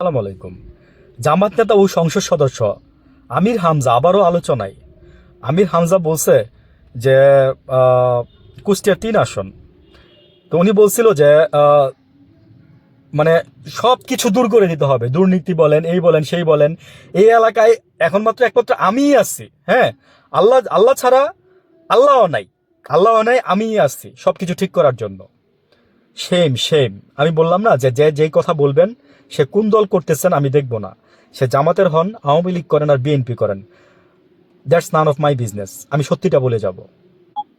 আসসালামু আলাইকুম। জামাত নেতা ও সংসদ সদস্য আমির হামজা আবারও আলোচনায়। আমির হামজা বলছে যে কুষ্টিয়ার 3 আসন। তো উনি বলছিল যে মানে সব কিছু দূর করে দিতে হবে, দুর্নীতি বলেন, এই বলেন, সেই বলেন। এই এলাকায় এখন মাত্র একমাত্র আমিই আছি। হ্যাঁ, আল্লাহ আল্লাহ ছাড়া আল্লাহও নাই, আল্লাহও নাই, আমিই আছি সব কিছু ঠিক করার জন্য। সেম সেম আমি বললাম না যে যে যেই কথা বলবেন, সে কোন দল করতেছেন আমি দেখব না। সে জামাতের হন, আওয়ামী লীগ করেন আর বিএনপি করেন, that's none of my business. আমি সত্যিটা বলে যাব।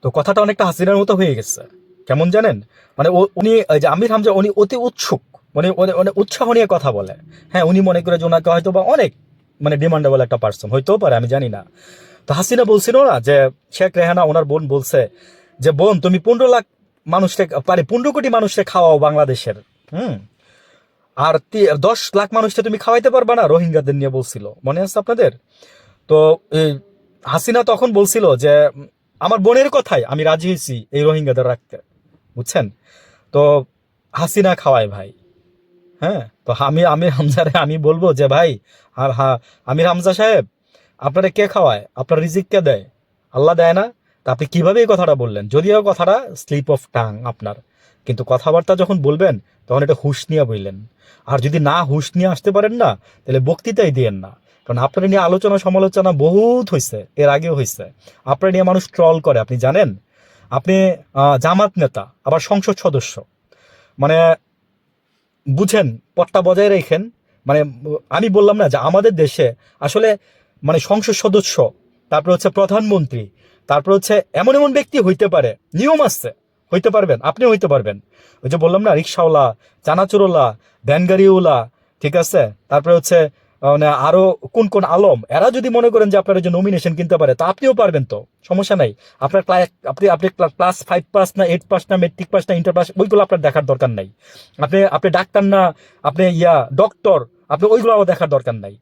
তো কথাটা অনেকটা হাসিনার মতো হয়ে গেছে। কেমন জানেন, মানে উনি এই যে আমির হামজা, উনি অতি উৎসুক, মানে মানে উৎসাহ নিয়ে কথা বলে। হ্যাঁ, উনি মনে করে যে ওনাকে হয়তো বা অনেক মানে ডিমান্ডেবল একটা পার্সন হইতেও পারে, আমি জানি না। তো হাসিনা বলছিল না যে শেখ রেহানা ওনার বোন বলছে যে বোন তুমি 15 লাখ মানুষকে, 15 কোটি মানুষকে খাওয়াও বাংলাদেশের। হুম। আর 10 লাখ মানুষকে তুমি খাওয়াইতে পারবা না, রোহিঙ্গাদের নিয়ে বলছিল, মনে আছে আপনাদের? তো এই হাসিনা তখন বলছিল যে আমার বোনের কথাই আমি রাজি হয়েছি এই রোহিঙ্গাদের রাখতে, বুঝছেন? তো হাসিনা খাওয়ায় ভাই। হ্যাঁ, তো আমির হামজারে আমি বলবো যে ভাই, আর হ্যাঁ, আমির হামজা সাহেব, আপনারা কে খাওয়ায়? আপনার রিজিক কে দেয়? আল্লাহ দেয় না? তা আপনি কিভাবে এই কথাটা বললেন? যদিও কথাটা স্লিপ অফ টাং আপনার, কিন্তু কথাবার্তা যখন বলবেন তখন এটা হুঁশ নিয়ে বললেন। আর যদি না হুঁশ নিয়ে আসতে পারেন না, তাহলে বক্তৃতাই দিয়েন না। কারণ আপনার নিয়ে আলোচনা সমালোচনা বহুত হয়েছে, এর আগেও হয়েছে। আপনার নিয়ে মানুষ ট্রল করে, আপনি জানেন? আপনি জামাত নেতা, আবার সংসদ সদস্য, মানে বুঝেন, পট্টা বজায় রেখেন। মানে আমি বললাম না যে আমাদের দেশে আসলে মানে সংসদ সদস্য, তারপর হচ্ছে প্রধানমন্ত্রী, তারপর হচ্ছে এমন এমন ব্যক্তি হইতে পারে, নিয়ম আছে, হইতে পারবেন, আপনিও হইতে পারবেন। ওই যে বললাম না, রিক্সাওয়ালা, চানাচুরওয়ালা, ভ্যান গাড়িওয়ালা, ঠিক আছে? তারপরে হচ্ছে মানে আরো কোন কোন আলম, এরা যদি মনে করেন যে আপনার যে নমিনেশন কিনতে পারে, তা আপনিও পারবেন, তো সমস্যা নাই। আপনার আপনি আপনি ক্লাস 5 পাস না 8 পাস না মেট্রিক পাস না ইন্টার পাস, ওইগুলো আপনার দেখার দরকার নাই। আপনি আপনি ডাক্তার না, আপনি ডক্টর, আপনি ওইগুলো দেখার দরকার নাই।